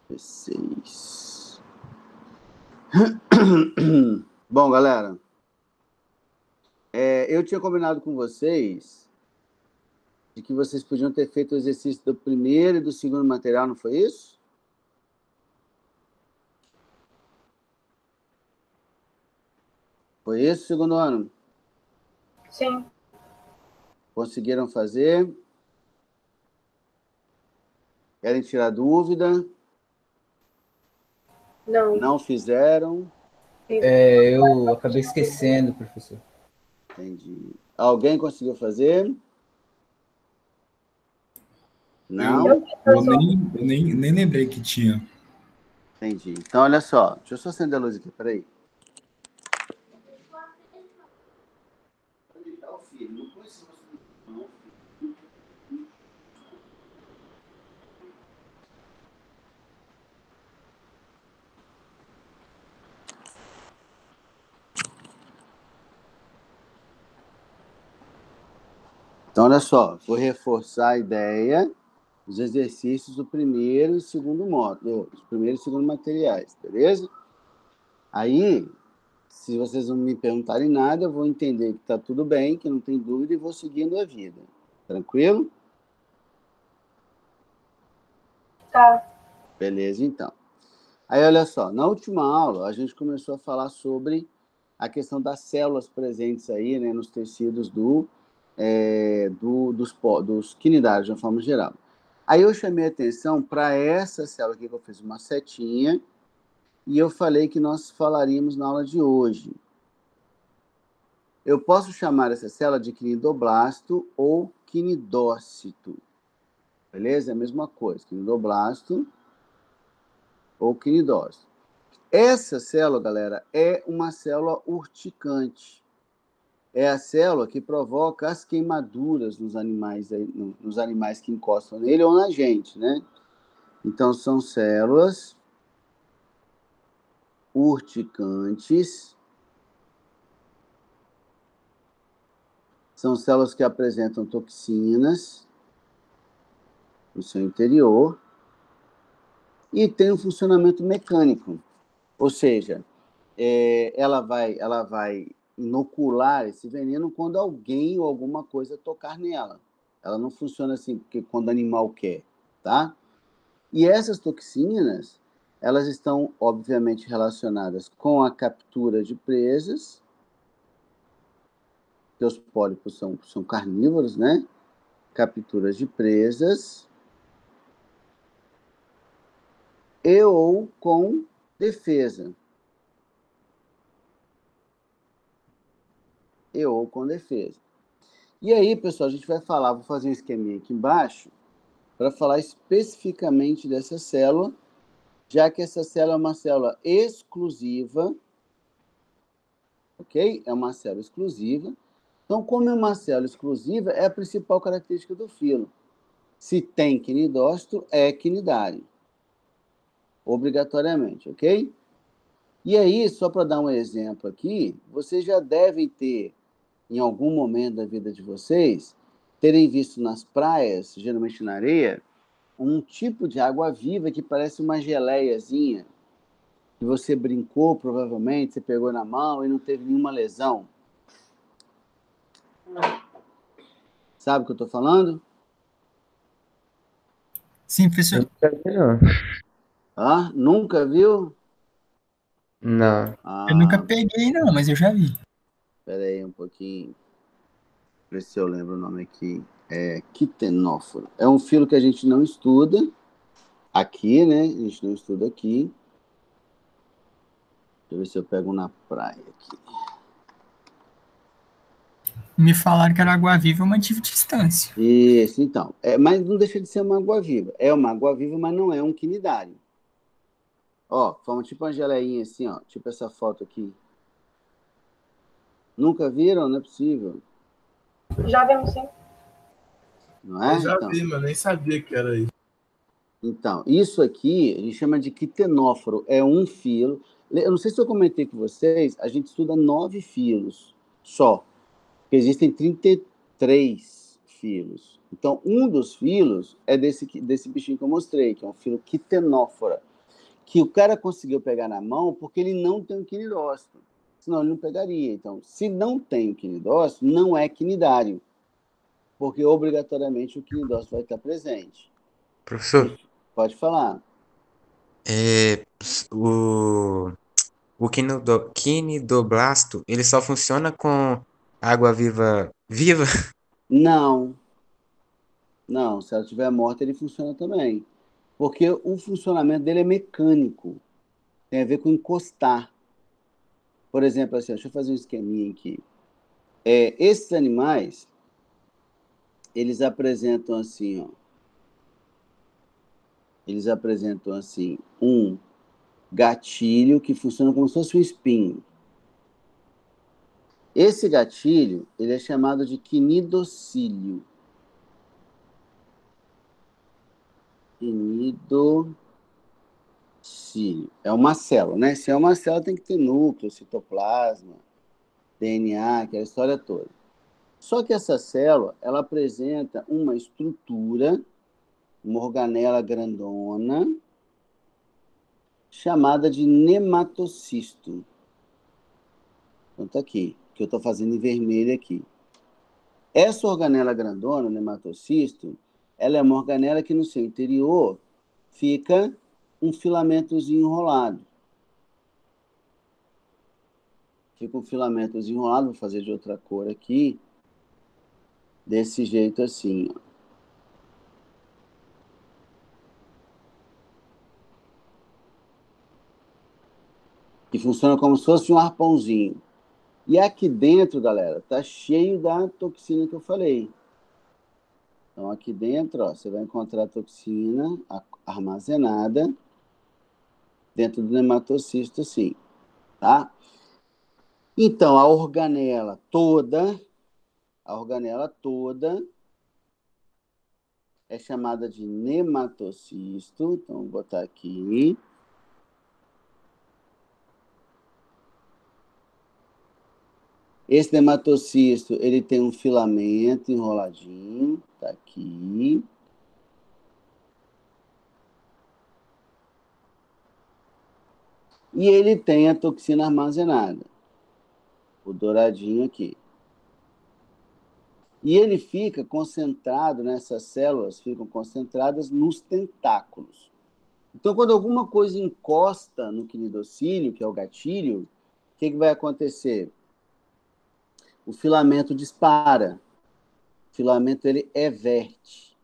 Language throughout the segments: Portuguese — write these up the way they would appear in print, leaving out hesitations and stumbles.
16. Bom, galera, eu tinha combinado com vocês de que vocês podiam ter feito o exercício do primeiro e do segundo material, não foi isso? Foi isso, segundo ano? Sim. Conseguiram fazer? Querem tirar dúvida? Não. Não fizeram? Eu acabei esquecendo, professor. Entendi. Alguém conseguiu fazer? Não? Eu nem lembrei que tinha. Entendi. Então, olha só. Deixa eu só acender a luz aqui, peraí. Então, olha só. Vou reforçar a ideia dos exercícios do primeiro e segundo módulo, dos primeiros e segundo materiais, beleza? Aí, se vocês não me perguntarem nada, eu vou entender que está tudo bem, que não tem dúvida, e vou seguindo a vida. Tranquilo? Tá. Beleza, então. Aí, olha só, na última aula, a gente começou a falar sobre a questão das células presentes aí, né, nos tecidos dos quinidários, de uma forma geral. Aí eu chamei a atenção para essa célula aqui, que eu fiz uma setinha, e eu falei que nós falaríamos na aula de hoje. Eu posso chamar essa célula de quinidoblasto ou quinidócito. Beleza? É a mesma coisa, quinidoblasto ou quinidócito. Essa célula, galera, é uma célula urticante. É a célula que provoca as queimaduras nos animais que encostam nele ou na gente, né? Então, são células urticantes. São células que apresentam toxinas no seu interior e tem um funcionamento mecânico. Ou seja, ela vai inocular esse veneno quando alguém ou alguma coisa tocar nela. Ela não funciona assim porque quando o animal quer, tá? E essas toxinas, elas estão, obviamente, relacionadas com a captura de presas, que os pólipos são carnívoros, né? Capturas de presas, e ou com defesa. E aí, pessoal, a gente vai falar, vou fazer um esqueminha aqui embaixo, para falar especificamente dessa célula, já que essa célula é uma célula exclusiva, ok? É uma célula exclusiva. Então, como é uma célula exclusiva, é a principal característica do filo. Se tem quinidócito, é quinidário. Obrigatoriamente, ok? E aí, só para dar um exemplo aqui, vocês já devem ter, em algum momento da vida de vocês, terem visto nas praias, geralmente na areia, um tipo de água viva que parece uma geleiazinha, que você brincou, provavelmente, você pegou na mão e não teve nenhuma lesão. Sabe o que eu estou falando? Sim, professor. Nunca vi, não. Ah, nunca viu? Não. Eu nunca peguei, não, mas eu já vi. Espera aí um pouquinho. Ver se eu lembro o nome aqui. É quitenóforo. É um filo que a gente não estuda aqui, né? A gente não estuda aqui. Deixa eu ver se eu pego na praia aqui. Me falaram que era água-viva, eu mantive distância. Isso, então. Mas não deixa de ser uma água-viva. É uma água-viva, mas não é um quinidário. Ó, forma tipo uma geleinha assim, ó. Tipo essa foto aqui. Nunca viram? Não é possível. Já vimos, sim. Não é? Eu já Então, vi, mas nem sabia que era isso. então, isso aqui a gente chama de quitenóforo. É um filo. Eu não sei se eu comentei com vocês, a gente estuda 9 filos só. Porque existem 33 filos. Então, um dos filos é desse bichinho que eu mostrei, que é um filo quitenófora. que o cara conseguiu pegar na mão porque ele não tem um quinidócito. Senão ele não pegaria. Então, se não tem o quinidócito, não é quinidário, porque obrigatoriamente o quinidócito vai estar presente. Professor, Pode falar. o, o quinidoblasto, ele só funciona com água viva viva? Não, não. Se ela estiver morta, ele funciona também. Porque o funcionamento dele é mecânico. Tem a ver com encostar. Por exemplo, assim, deixa eu fazer um esqueminha aqui. Esses animais, eles apresentam assim, ó. Eles apresentam assim um gatilho que funciona como se fosse um espinho. Esse gatilho, ele é chamado de quinidocílio. Quinidocílio. É uma célula, né? Se é uma célula, tem que ter núcleo, citoplasma, DNA, aquela história toda. Só que essa célula, ela apresenta uma estrutura, uma organela grandona, chamada de nematocisto. Então tá aqui, que eu estou fazendo em vermelho aqui. Essa organela grandona, nematocisto, ela é uma organela que no seu interior fica um filamentozinho enrolado. Fica um filamentozinho enrolado, vou fazer de outra cor aqui, desse jeito assim, ó. Que funciona como se fosse um arpãozinho. E aqui dentro, galera, tá cheio da toxina que eu falei. Então, aqui dentro, ó, você vai encontrar a toxina armazenada dentro do nematocisto, assim, tá? Então, a organela toda é chamada de nematocisto. Então, vou botar aqui. Esse nematocisto, ele tem um filamento enroladinho, tá aqui. E ele tem a toxina armazenada, o douradinho aqui. E ele fica concentrado, nessas células ficam concentradas nos tentáculos. Então, quando alguma coisa encosta no quinidocílio, que é o gatilho, o que vai acontecer? O filamento dispara. O filamento, ele everte.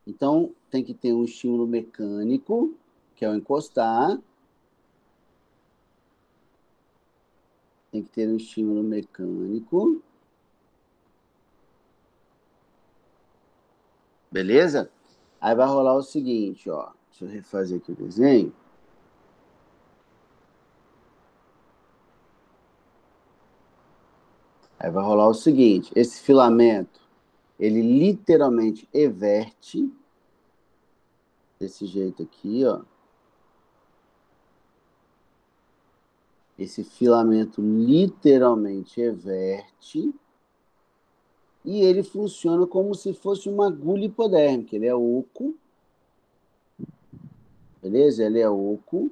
Então, tem que ter um estímulo mecânico, que é o encostar. Tem que ter um estímulo mecânico. Beleza? Aí vai rolar o seguinte, ó. Deixa eu refazer aqui o desenho. Aí vai rolar o seguinte, esse filamento, ele literalmente everte, desse jeito aqui, ó. Esse filamento literalmente everte e ele funciona como se fosse uma agulha hipodérmica. Ele é oco, beleza? Ele é oco.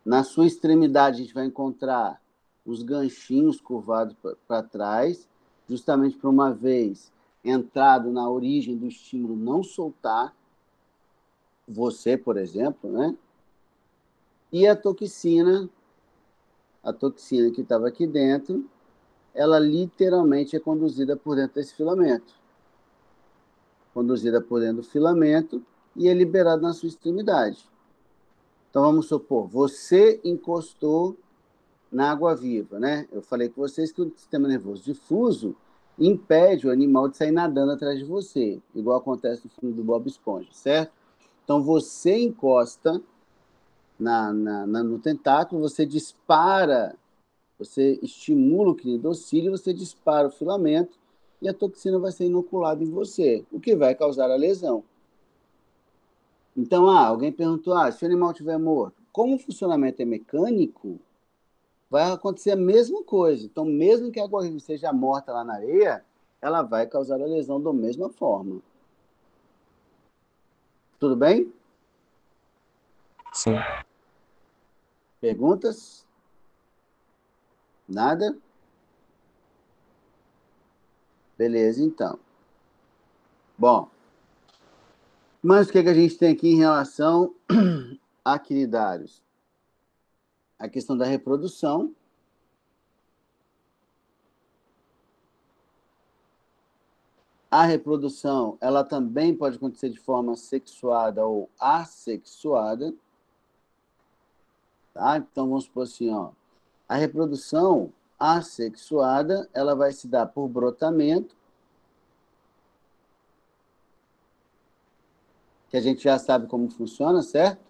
Na sua extremidade, a gente vai encontrar os ganchinhos curvados para trás, justamente para uma vez entrado na origem do estímulo não soltar, você, por exemplo, né? E a toxina que estava aqui dentro, ela literalmente é conduzida por dentro desse filamento. Conduzida por dentro do filamento e é liberada na sua extremidade. Então, vamos supor, você encostou na água viva, né? Eu falei com vocês que o sistema nervoso difuso impede o animal de sair nadando atrás de você, igual acontece no filme do Bob Esponja, certo? Então, você encosta no tentáculo, você dispara, você estimula o quinidocílio, você dispara o filamento e a toxina vai ser inoculada em você, o que vai causar a lesão. Então, alguém perguntou, se o animal estiver morto, como o funcionamento é mecânico, vai acontecer a mesma coisa. Então, mesmo que a água seja morta lá na areia, ela vai causar a lesão da mesma forma. Tudo bem? Sim. Perguntas? Nada? Beleza, então. Bom, mas o que a gente tem aqui em relação a quinidários? A questão da reprodução. A reprodução, ela também pode acontecer de forma sexuada ou assexuada. Tá? Então, vamos supor assim, ó. A reprodução assexuada, ela vai se dar por brotamento, que a gente já sabe como funciona, certo?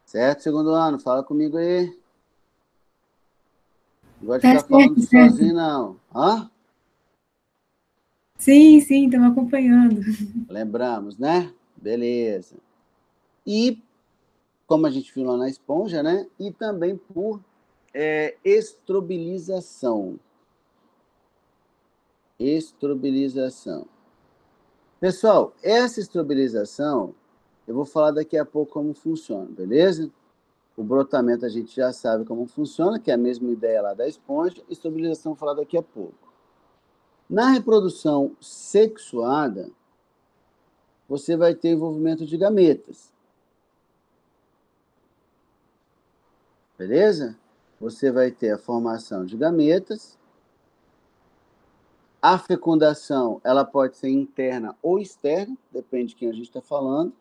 Certo, segundo ano? Fala comigo aí. Não gosto de ficar falando sozinho, não. Hã? Sim, estamos acompanhando. Lembramos, né? Beleza. E, como a gente viu lá na esponja, né? E também por estrobilização. Estrobilização. Pessoal, essa estrobilização, eu vou falar daqui a pouco como funciona, beleza? O brotamento a gente já sabe como funciona, que é a mesma ideia lá da esponja. Estrobilização, vou falar daqui a pouco. Na reprodução sexuada, você vai ter envolvimento de gametas. Beleza? Você vai ter a formação de gametas. A fecundação, ela pode ser interna ou externa, depende de quem a gente está falando.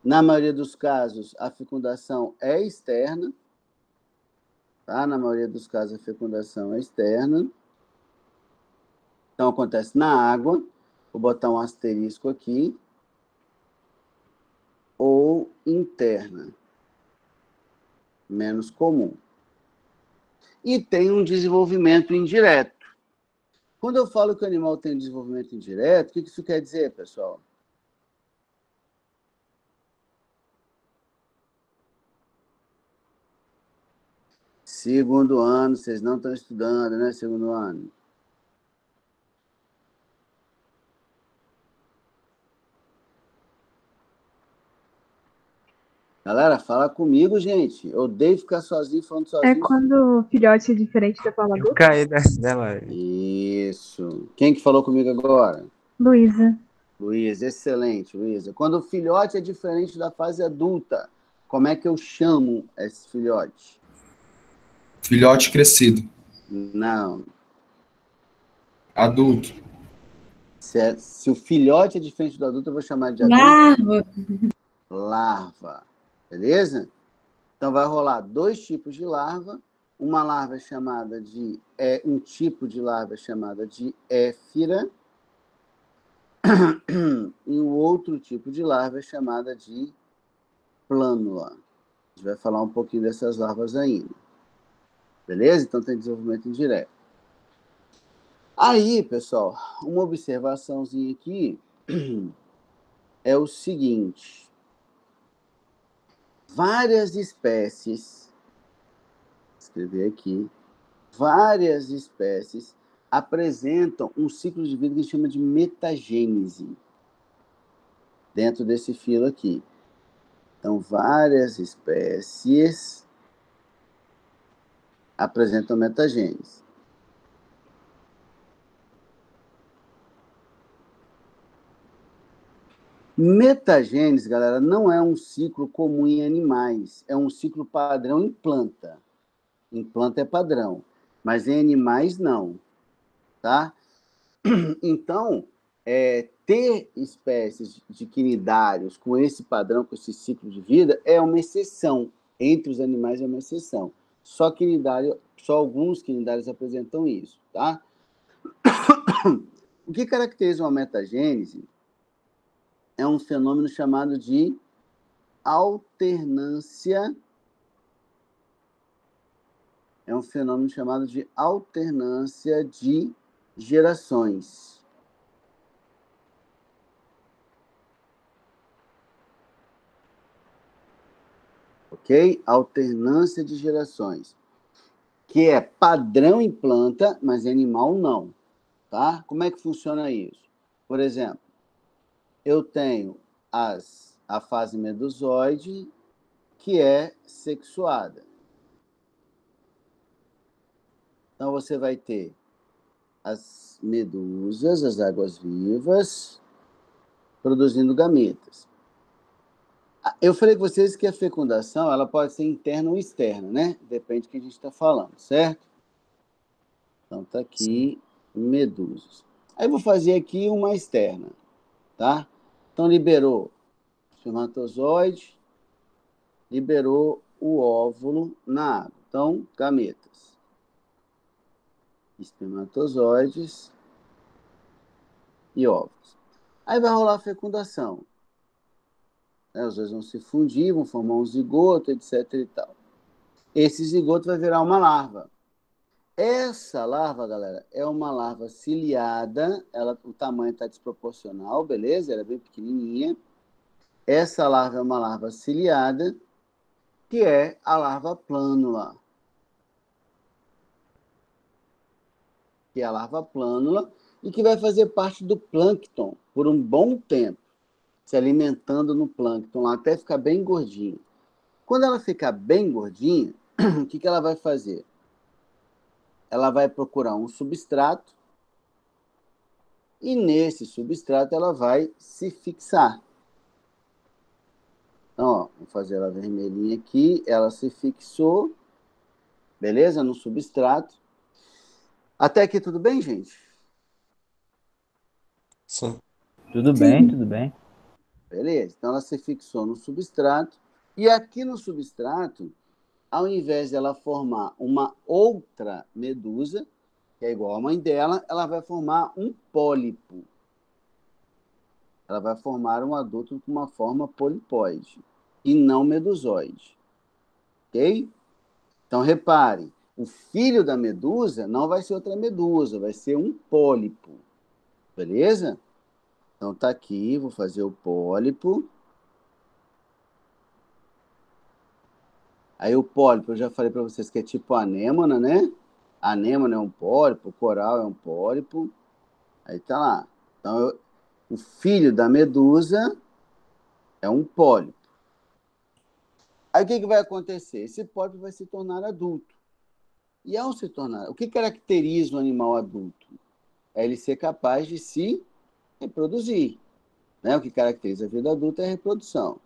Na maioria dos casos, a fecundação é externa. Tá? Na maioria dos casos, a fecundação é externa. Então, acontece na água. Vou botar um asterisco aqui. Ou interna. Menos comum. E tem um desenvolvimento indireto. Quando eu falo que o animal tem desenvolvimento indireto, o que isso quer dizer, pessoal? Segundo ano, vocês não estão estudando, né? Segundo ano. Galera, fala comigo, gente. Eu odeio ficar sozinho, falando sozinho. É quando o filhote é diferente da forma Eu adulta? caí da live. Isso. Quem que falou comigo agora? Luísa. Luísa, excelente, Luísa. Quando o filhote é diferente da fase adulta, como é que eu chamo esse filhote? Filhote crescido. Não. Adulto. Se o filhote é diferente do adulto, eu vou chamar de adulto. Larva. Larva. Beleza? Então, vai rolar dois tipos de larva. Uma larva chamada de... um tipo de larva chamada de éfira. E o outro tipo de larva é chamada de plânula. A gente vai falar um pouquinho dessas larvas ainda. Beleza? Então, tem desenvolvimento indireto. Aí, pessoal, uma observaçãozinha aqui é o seguinte. Várias espécies, vou escrever aqui, várias espécies apresentam um ciclo de vida que a gente chama de metagênese, dentro desse filo aqui. Então, várias espécies apresentam metagênese. Metagênese, galera, não é um ciclo comum em animais, é um ciclo padrão em planta. Em planta é padrão, mas em animais não, tá? Então, ter espécies de quinidários com esse padrão, com esse ciclo de vida, é uma exceção. Entre os animais é uma exceção. Só alguns quinidários apresentam isso, tá? O que caracteriza uma metagênese é um fenômeno chamado de alternância. É um fenômeno chamado de alternância de gerações. Ok? Alternância de gerações. Que é padrão em planta, mas em animal não. Tá? Como é que funciona isso? Por exemplo, eu tenho as a fase medusoide, que é sexuada. Então, você vai ter as medusas, as águas-vivas, produzindo gametas. Eu falei com vocês que a fecundação ela pode ser interna ou externa, né? Depende do que a gente está falando, certo? Então, está aqui medusas. Aí, eu vou fazer aqui uma externa, tá? Então, liberou espermatozoide, liberou o óvulo na água. Então, gametas. Espermatozoides e óvulos. Aí vai rolar a fecundação. Os dois vão se fundir, vão formar um zigoto, etc. e tal. Esse zigoto vai virar uma larva. Essa larva, galera, é uma larva ciliada, o tamanho está desproporcional, beleza? Ela é bem pequenininha. Essa larva é uma larva ciliada, que é a larva plânula. Que é a larva plânula e que vai fazer parte do plâncton por um bom tempo, se alimentando no plâncton lá até ficar bem gordinha. Quando ela ficar bem gordinha, o que ela vai fazer? Ela vai procurar um substrato e nesse substrato ela vai se fixar. Então, ó, vou fazer ela vermelhinha aqui, ela se fixou, beleza? No substrato. Até aqui tudo bem, gente? Sim. Tudo bem, tudo bem. Beleza, então ela se fixou no substrato. E aqui no substrato, ao invés de ela formar uma outra medusa, que é igual à mãe dela, ela vai formar um pólipo. Ela vai formar um adulto com uma forma polipóide e não medusoide. Ok? Então, reparem, o filho da medusa não vai ser outra medusa, vai ser um pólipo. Beleza? Então, tá aqui, vou fazer o pólipo. Aí o pólipo, eu já falei para vocês que é tipo anêmona, né? A anêmona é um pólipo, o coral é um pólipo. Aí tá lá. Então, o filho da medusa é um pólipo. Aí o que vai acontecer? Esse pólipo vai se tornar adulto. E ao se tornar... O que caracteriza o animal adulto? É ele ser capaz de se reproduzir. Né? O que caracteriza a vida adulta é a reprodução.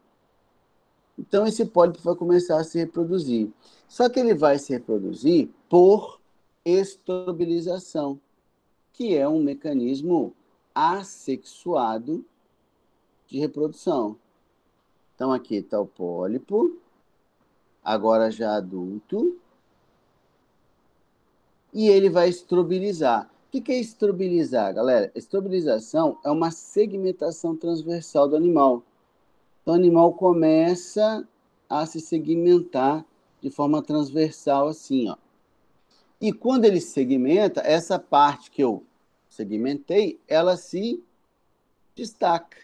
Então, esse pólipo vai começar a se reproduzir. Só que ele vai se reproduzir por estrobilização, que é um mecanismo assexuado de reprodução. Então, aqui está o pólipo, agora já adulto, e ele vai estrobilizar. O que é estrobilizar, galera? Estrobilização é uma segmentação transversal do animal. Então, o animal começa a se segmentar de forma transversal, assim, ó. E quando ele segmenta, essa parte que eu segmentei, ela se destaca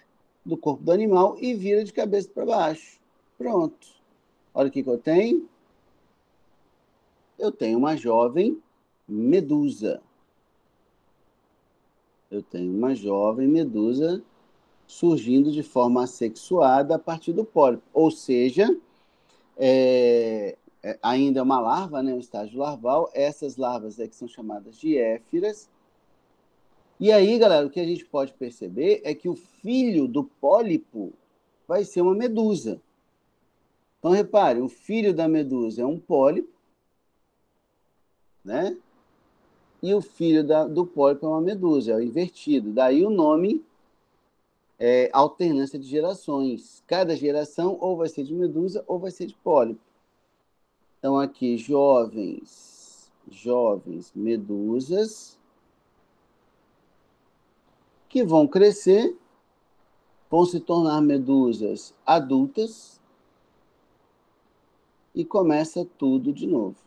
do corpo do animal e vira de cabeça para baixo. Pronto. Olha o que eu tenho. Eu tenho uma jovem medusa. Eu tenho uma jovem medusa surgindo de forma assexuada a partir do pólipo. Ou seja, ainda é uma larva, né, um estágio larval. Essas larvas que são chamadas de éfiras. E aí, galera, o que a gente pode perceber é que o filho do pólipo vai ser uma medusa. Então, repare, o filho da medusa é um pólipo, né? E o filho do pólipo é uma medusa, é o invertido. Daí o nome é alternância de gerações. Cada geração ou vai ser de medusa ou vai ser de pólipo. Então, aqui, jovens medusas que vão crescer, vão se tornar medusas adultas e começa tudo de novo.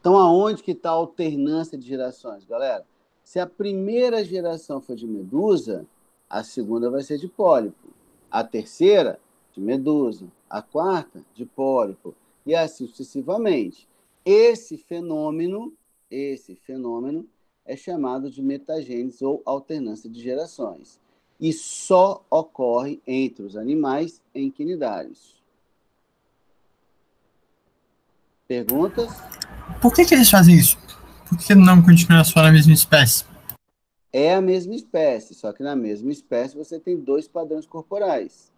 Então, aonde que está a alternância de gerações, galera? Se a primeira geração for de medusa, a segunda vai ser de pólipo. A terceira, de medusa. A quarta, de pólipo. E assim sucessivamente. Esse fenômeno é chamado de metagênese ou alternância de gerações. e só ocorre entre os animais equinidários. Perguntas? Por que eles fazem isso? Por que não continua só na mesma espécie? É a mesma espécie, só que na mesma espécie você tem 2 padrões corporais.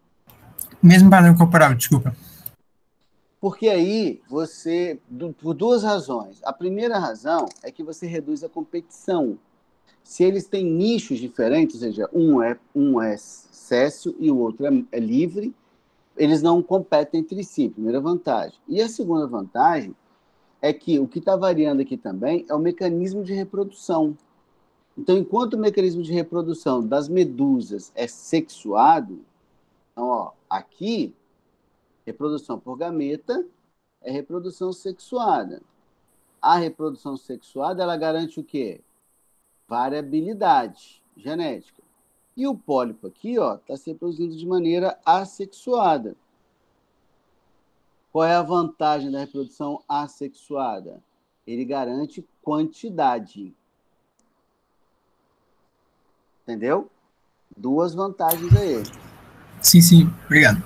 Mesmo padrão corporal, desculpa. Porque aí você, por 2 razões. A primeira razão é que você reduz a competição. Se eles têm nichos diferentes, ou seja, um é céssio e o outro é livre, eles não competem entre si, primeira vantagem. E a segunda vantagem é que o que está variando aqui também é o mecanismo de reprodução. Então, enquanto o mecanismo de reprodução das medusas é sexuado, então, aqui, reprodução por gameta é reprodução sexuada. A reprodução sexuada, ela garante o quê? Variabilidade genética. E o pólipo aqui, está se reproduzindo de maneira assexuada. Qual é a vantagem da reprodução assexuada? Ele garante quantidade. Entendeu? 2 vantagens aí. Sim, obrigado.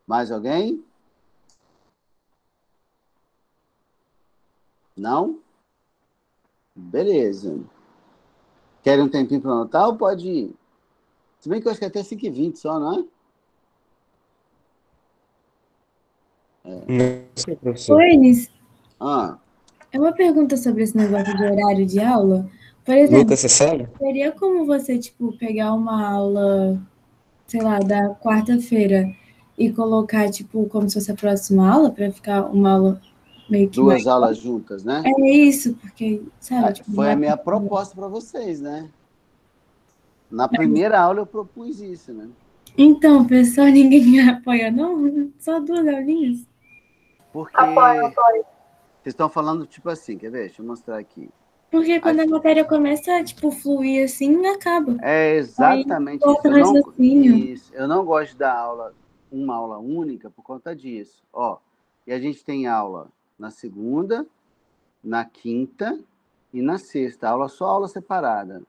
Mais alguém? Não? Beleza. Querem um tempinho para anotar ou pode ir? Se bem que eu acho que é até 5h20 só, não é? Não sei, professor. Oi, Enis, Ah, é uma pergunta sobre esse negócio de horário de aula. Por exemplo, Lucas, você sabe? teria como você, tipo, pegar uma aula, sei lá, da quarta-feira e colocar, tipo, como se fosse a próxima aula, para ficar uma aula meio que mais... 2 aulas juntas, né? É isso, porque, sabe, tipo, Foi não a é- minha proposta para vocês, né? Na primeira aula eu propus isso, né? Então, pessoal, ninguém me apoia, não? Só 2 aulinhas? Porque Apoio. vocês estão falando tipo assim, quer ver? Deixa eu mostrar aqui. Porque quando a matéria começa a, tipo, fluir assim, acaba. É exatamente Aí, isso. corta o raciocínio. Eu não gosto de dar aula, uma aula única por conta disso. E a gente tem aula na segunda, na quinta e na sexta. Só aula separada.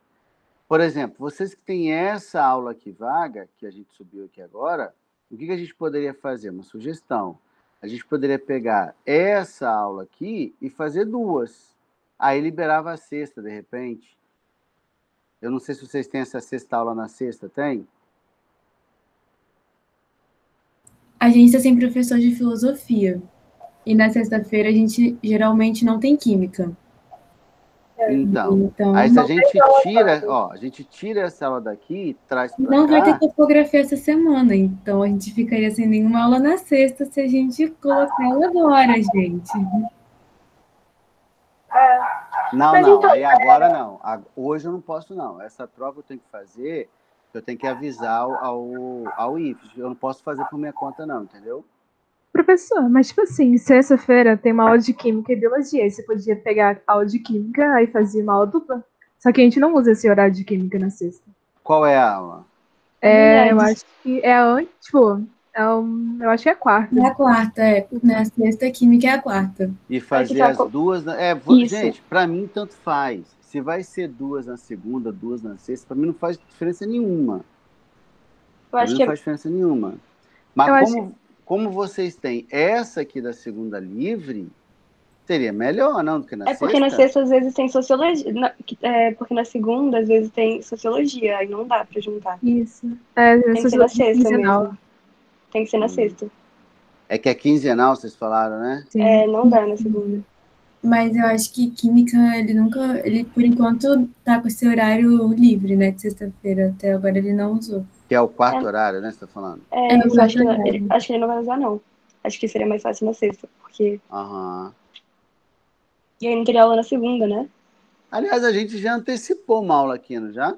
Por exemplo, vocês que têm essa aula aqui vaga, que a gente subiu aqui agora, o que a gente poderia fazer? Uma sugestão. A gente poderia pegar essa aula aqui e fazer 2. Aí liberava a sexta, de repente. Eu não sei se vocês têm essa sexta aula na sexta, tem? A gente está sem professor de filosofia. E na sexta-feira a gente geralmente não tem química. Então, Então, aí se a gente tira essa aula daqui e traz para não vai ter cá, topografia essa semana. Então a gente ficaria sem nenhuma aula na sexta se a gente colocar ela agora, gente. não, Mas não, então, aí agora não. Hoje eu não posso, não. Essa troca eu tenho que fazer, eu tenho que avisar ao IFES. Eu não posso fazer por minha conta, não, entendeu? Professor, mas tipo assim, sexta-feira tem uma aula de Química e Biologia. Aí você podia pegar a aula de Química aí fazia uma aula dupla. Só que a gente não usa esse horário de Química na sexta. Qual é a aula? Eu acho que é antes, tipo, eu acho que é quarta. Na quarta, na sexta, química é a quarta. E fazer tá as 2... Isso. Gente, para mim tanto faz. Se vai ser 2 na segunda, 2 na sexta, para mim não faz diferença nenhuma. Eu acho Não que faz diferença nenhuma. Mas Eu acho como vocês têm essa aqui da segunda livre, seria melhor, não, do que na sexta? porque na sexta às vezes tem sociologia. Porque na segunda às vezes tem sociologia, aí não dá pra juntar. Isso. Tem que ser na sexta quinzenal. mesmo. Tem que ser na sexta. É que é quinzenal, vocês falaram, né? Sim. Não dá na segunda. Mas eu acho que química, ele por enquanto tá com esse horário livre, né, de sexta-feira. Até agora ele não usou. Que é o quarto horário, né, você tá falando? Isso, acho que ele não vai usar, não. Acho que seria mais fácil na sexta, porque... Aham. E aí não teria aula na segunda, né? Aliás, a gente já antecipou uma aula aqui, não já?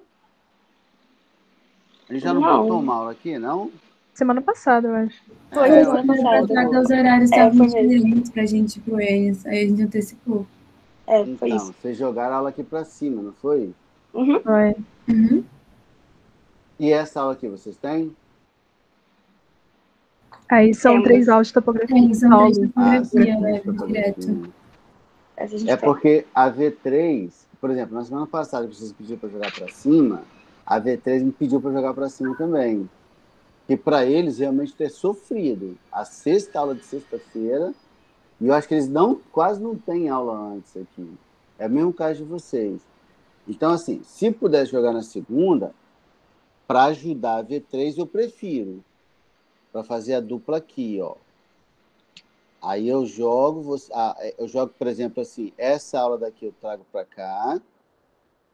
A gente já não Não. botou uma aula aqui, não? Semana passada, eu acho. Foi semana passada. Os horários foi estavam mesmo. diferentes pra gente ir pro Enes. Aí a gente antecipou. Foi Então, isso. vocês jogaram a aula aqui pra cima, não foi? Uhum. Foi. Uhum. E essa aula aqui, vocês têm? Aí são Temos. 3 aulas de topografia. São três Paulo. topografia, sim, né, fotografia. direto. Essa a gente É tem. porque a V3, por exemplo, na semana passada que vocês pediram para jogar para cima, a V3 me pediu para jogar para cima também. E para eles realmente ter sofrido. A sexta aula de sexta-feira, e eu acho que eles quase não têm aula antes aqui. É o mesmo caso de vocês. Então, assim, se pudesse jogar na segunda, para ajudar a V3, eu prefiro. Para fazer a dupla aqui, ó. Aí eu jogo, por exemplo, assim, essa aula daqui eu trago para cá.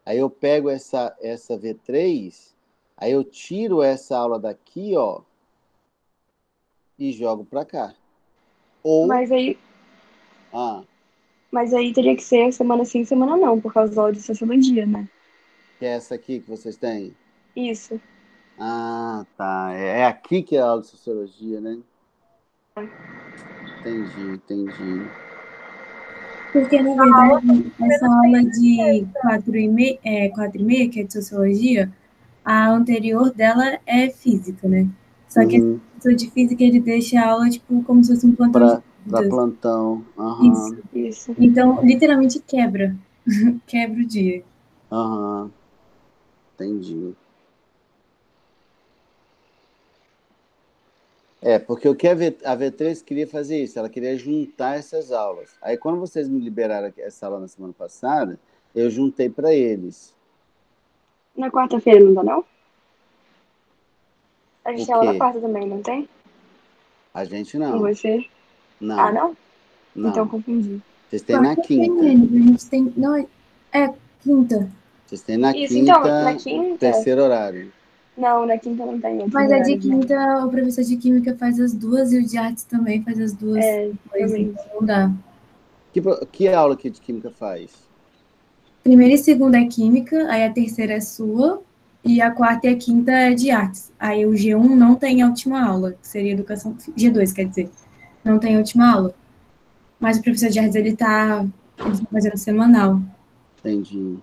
Aí eu pego essa V3, aí eu tiro essa aula daqui, ó, e jogo para cá. Ou... Mas aí teria que ser semana sim, semana não, por causa da aula de sociologia, né? Que é essa aqui que vocês têm? Isso. Ah, tá. É aqui que é a aula de sociologia, né? Entendi. Porque, na verdade, essa aula de 4h30, que é de sociologia, a anterior dela é física, né? Só que esse professor de física, ele deixa a aula, tipo, como se fosse um plantão de Para plantão. Isso. Então, literalmente quebra. Quebra o dia. Entendi. Porque o que a V3 queria fazer isso, ela queria juntar essas aulas. Aí, quando vocês me liberaram essa aula na semana passada, eu juntei para eles. Na quarta-feira não dá, não? A gente O tem aula na quê? quarta também, não tem? A gente Com não. você? Não. Ah, não? Não. Então confundi. Vocês têm na quinta. A gente tem... Não, é quinta. Vocês têm na Isso, quinta, então, na quinta... terceiro horário. Não, na quinta não tem. Mas a de quinta, o professor de química faz as duas e o de artes também faz as duas. Também. Então não dá. Que aula que de química faz? Primeira e segunda é química, aí a terceira é sua, e a quarta e a quinta é de artes. Aí o G1 não tem a última aula, que seria educação... G2, quer dizer. Não tem a última aula. Mas o professor de artes, ele tá fazendo semanal. Entendi.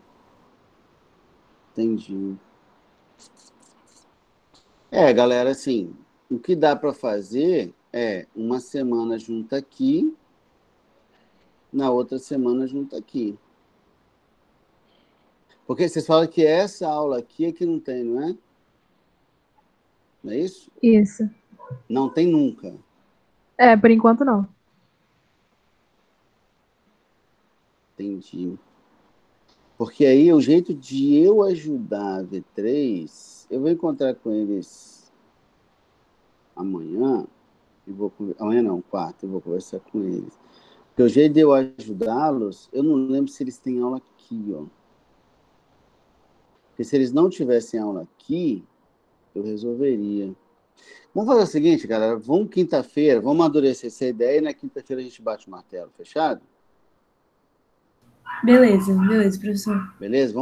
Galera, assim, o que dá para fazer é uma semana junta aqui, na outra semana junta aqui. Porque vocês falam que essa aula aqui é que não tem, não é? Não é isso? Isso. Não tem nunca. Por enquanto não. Entendi. Porque aí o jeito de eu ajudar a V3, eu vou encontrar com eles amanhã, amanhã não, quarta, eu vou conversar com eles. Porque o jeito de eu ajudá-los, eu não lembro se eles têm aula aqui, ó. Porque se eles não tivessem aula aqui, eu resolveria. Vamos fazer o seguinte, galera, vamos quinta-feira, vamos amadurecer essa ideia e na quinta-feira a gente bate o martelo, fechado? Beleza, professor. Beleza?